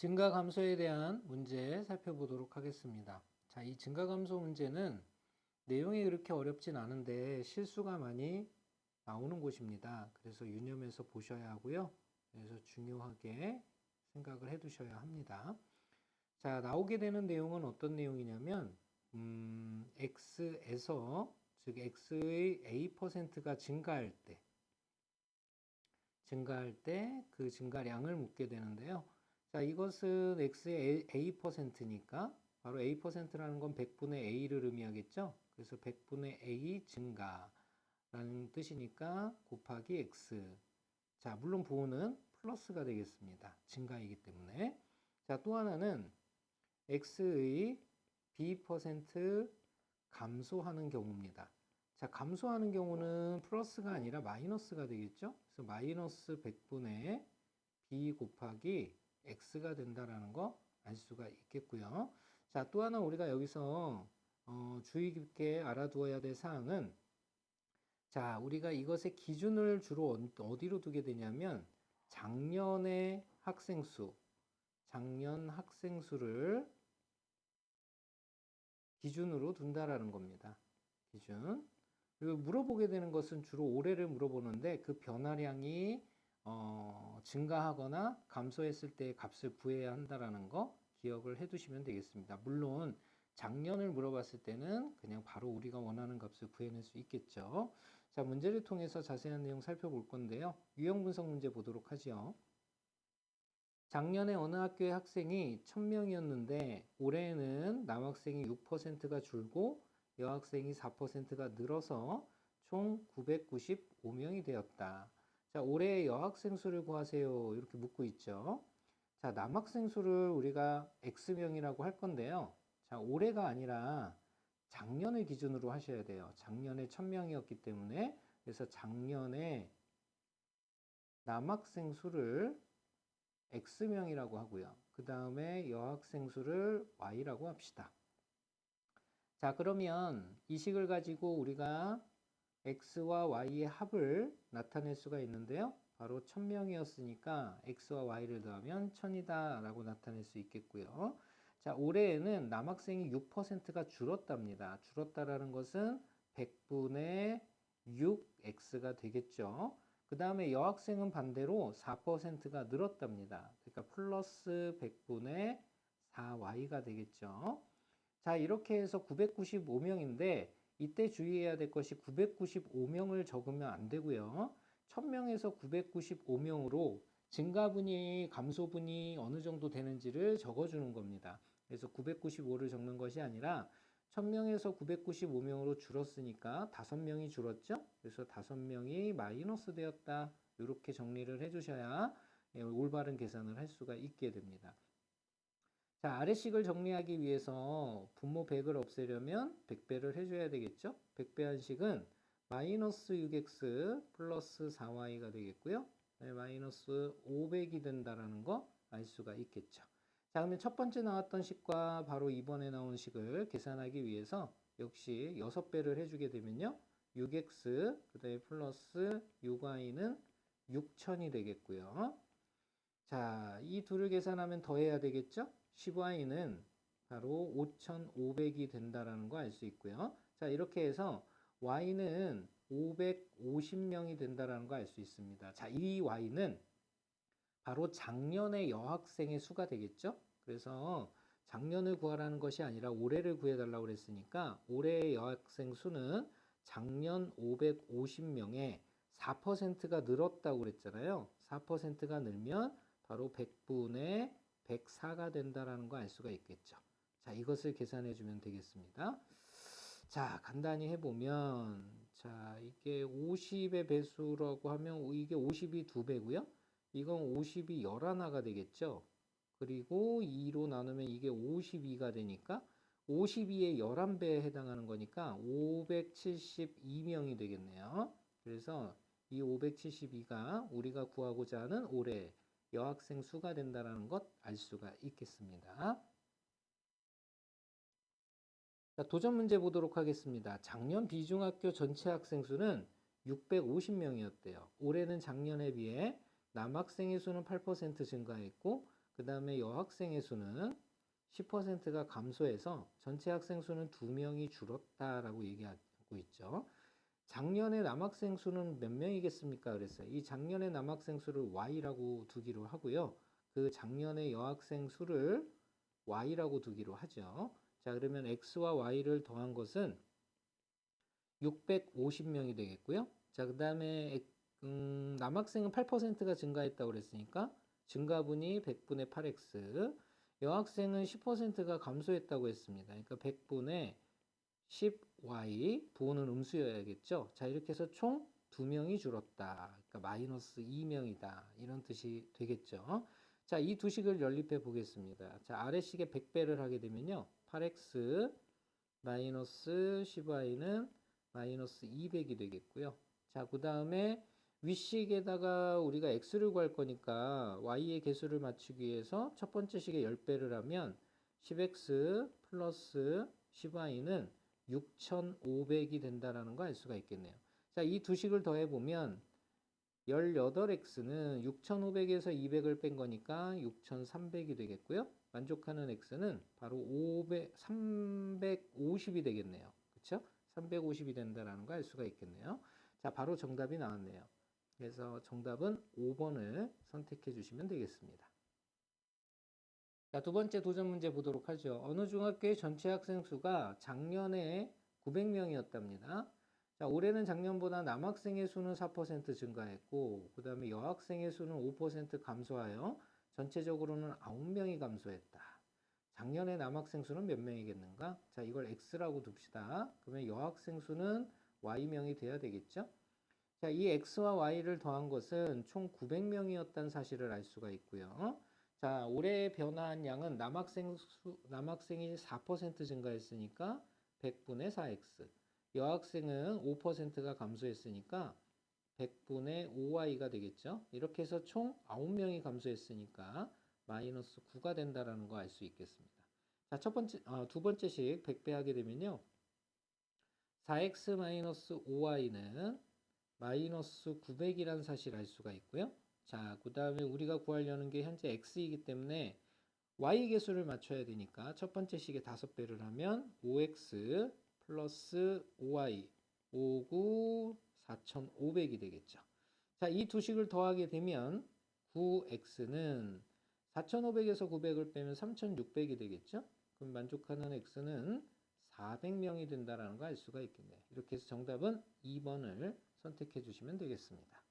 증가 감소에 대한 문제 살펴보도록 하겠습니다. 자, 이 증가 감소 문제는 내용이 그렇게 어렵진 않은데 실수가 많이 나오는 곳입니다. 그래서 유념해서 보셔야 하고요. 그래서 중요하게 생각을 해 두셔야 합니다. 자, 나오게 되는 내용은 어떤 내용이냐면 x에서 즉 x의 a%가 증가할 때 그 증가량을 묻게 되는데요. 자, 이것은 x의 a%니까 바로 a%라는 건 100분의 a를 의미하겠죠. 그래서 100분의 a 증가라는 뜻이니까 곱하기 x. 자, 물론 부호는 플러스가 되겠습니다. 증가이기 때문에. 자, 또 하나는 x의 b% 감소하는 경우입니다. 자, 감소하는 경우는 플러스가 아니라 마이너스가 되겠죠. 그래서 마이너스 100분의 b 곱하기 x가 된다라는 거 알 수가 있겠고요. 자, 또 하나 우리가 여기서 주의 깊게 알아두어야 될 사항은, 자, 우리가 이것의 기준을 주로 어디로 두게 되냐면 작년 학생수를 기준으로 둔다라는 겁니다. 기준. 그리고 물어보게 되는 것은 주로 올해를 물어보는데 그 변화량이 증가하거나 감소했을 때 값을 구해야 한다라는 거 기억을 해 두시면 되겠습니다. 물론 작년을 물어봤을 때는 그냥 바로 우리가 원하는 값을 구해낼 수 있겠죠. 자, 문제를 통해서 자세한 내용 살펴볼 건데요. 유형 분석 문제 보도록 하죠. 작년에 어느 학교의 학생이 1000명이었는데 올해는 남학생이 6%가 줄고 여학생이 4%가 늘어서 총 995명이 되었다. 자, 올해의 여학생 수를 구하세요. 이렇게 묻고 있죠. 자, 남학생 수를 우리가 X명이라고 할 건데요. 자, 올해가 아니라 작년을 기준으로 하셔야 돼요. 작년에 1000명이었기 때문에. 그래서 작년에 남학생 수를 X명이라고 하고요. 그 다음에 여학생 수를 Y라고 합시다. 자, 그러면 이 식을 가지고 우리가 X와 Y의 합을 나타낼 수가 있는데요. 바로 1000명이었으니까 X와 Y를 더하면 1000이다 라고 나타낼 수 있겠고요. 자, 올해에는 남학생이 6%가 줄었답니다. 줄었다라는 것은 100분의 6X가 되겠죠. 그 다음에 여학생은 반대로 4%가 늘었답니다. 그러니까 플러스 100분의 4Y가 되겠죠. 자, 이렇게 해서 995명인데 이때 주의해야 될 것이 995명을 적으면 안 되고요. 1000명에서 995명으로 증가분이 감소분이 어느 정도 되는지를 적어주는 겁니다. 그래서 995를 적는 것이 아니라 1000명에서 995명으로 줄었으니까 5명이 줄었죠. 그래서 5명이 마이너스 되었다. 이렇게 정리를 해주셔야 올바른 계산을 할 수가 있게 됩니다. 자, 아래식을 정리하기 위해서 분모 100을 없애려면 100배를 해줘야 되겠죠. 100배 한식은 마이너스 6x 플러스 4y가 되겠고요. 마이너스 500이 된다라는 거 알 수가 있겠죠. 자, 그러면 첫 번째 나왔던 식과 바로 이번에 나온 식을 계산하기 위해서 역시 6배를 해주게 되면요. 6x 그 다음에 플러스 6y는 6000이 되겠고요. 자, 이 둘을 계산하면 더해야 되겠죠? 10y는 바로 5500이 된다라는 거 알 수 있고요. 자, 이렇게 해서 y는 550명이 된다라는 거 알 수 있습니다. 자, 이 y는 바로 작년의 여학생의 수가 되겠죠? 그래서 작년을 구하라는 것이 아니라 올해를 구해달라고 그랬으니까 올해의 여학생 수는 작년 550명에 4%가 늘었다고 그랬잖아요. 4%가 늘면 바로 100분의 104가 된다라는 거 알 수가 있겠죠. 자, 이것을 계산해 주면 되겠습니다. 자, 간단히 해보면, 자, 이게 50의 배수라고 하면 이게 50이 2배고요. 이건 50이 11가 되겠죠. 그리고 2로 나누면 이게 52가 되니까 52의 11배에 해당하는 거니까 572명이 되겠네요. 그래서 이 572가 우리가 구하고자 하는 올해 여학생 수가 된다는 것 알 수가 있겠습니다. 자, 도전 문제 보도록 하겠습니다. 작년 비중학교 전체 학생 수는 650명이었대요. 올해는 작년에 비해 남학생의 수는 8% 증가했고 그 다음에 여학생의 수는 10%가 감소해서 전체 학생 수는 2명이 줄었다라고 얘기하고 있죠. 작년에 남학생 수는 몇 명이겠습니까? 그랬어요. 이 작년의 남학생 수를 Y라고 두기로 하고요. 그 작년의 여학생 수를 Y라고 두기로 하죠. 자, 그러면 X와 Y를 더한 것은 650명이 되겠고요. 자, 그 다음에 남학생은 8%가 증가했다고 그랬으니까 증가분이 100분의 8x, 여학생은 10%가 감소했다고 했습니다. 그러니까 100분의 10y, 부호는 음수여야겠죠. 자, 이렇게 해서 총 2명이 줄었다. 그러니까 마이너스 2명이다. 이런 뜻이 되겠죠. 자, 이 두 식을 연립해 보겠습니다. 자, 아래식에 100배를 하게 되면요. 8x 마이너스 10y는 마이너스 200이 되겠고요. 자, 그 다음에 윗식에다가 우리가 x를 구할 거니까 y의 개수를 맞추기 위해서 첫 번째 식에 10배를 하면 10x 플러스 10y는 6500이 된다라는 거 알 수가 있겠네요. 자, 이 두 식을 더해보면 18x는 6500에서 200을 뺀 거니까 6300이 되겠고요. 만족하는 x는 바로 350이 되겠네요. 그렇죠? 350이 된다라는 거 알 수가 있겠네요. 자, 바로 정답이 나왔네요. 그래서 정답은 5번을 선택해 주시면 되겠습니다. 자, 두 번째 도전 문제 보도록 하죠. 어느 중학교의 전체 학생 수가 작년에 900명이었답니다. 자, 올해는 작년보다 남학생의 수는 4% 증가했고, 그 다음에 여학생의 수는 5% 감소하여 전체적으로는 9명이 감소했다. 작년에 남학생 수는 몇 명이겠는가? 자, 이걸 X라고 둡시다. 그러면 여학생 수는 Y명이 돼야 되겠죠? 자, 이 X와 Y를 더한 것은 총 900명이었다는 사실을 알 수가 있고요. 자, 올해 변화한 양은 남학생이 4% 증가했으니까 100분의 4x. 여학생은 5%가 감소했으니까 100분의 5y가 되겠죠. 이렇게 해서 총 9명이 감소했으니까 마이너스 9가 된다라는 거 알 수 있겠습니다. 자, 두 번째씩 100배 하게 되면요. 4x 마이너스 5y는 마이너스 900이라는 사실을 알 수가 있고요. 자, 그 다음에 우리가 구하려는 게 현재 x이기 때문에 y 개수를 맞춰야 되니까 첫 번째 식에 5배를 하면 5x 플러스 5y 59 4500이 되겠죠. 자, 이 두 식을 더하게 되면 9x는 4500에서 900을 빼면 3600이 되겠죠. 그럼 만족하는 x는 400명이 된다는 거 알 수가 있겠네요. 이렇게 해서 정답은 2번을 선택해 주시면 되겠습니다.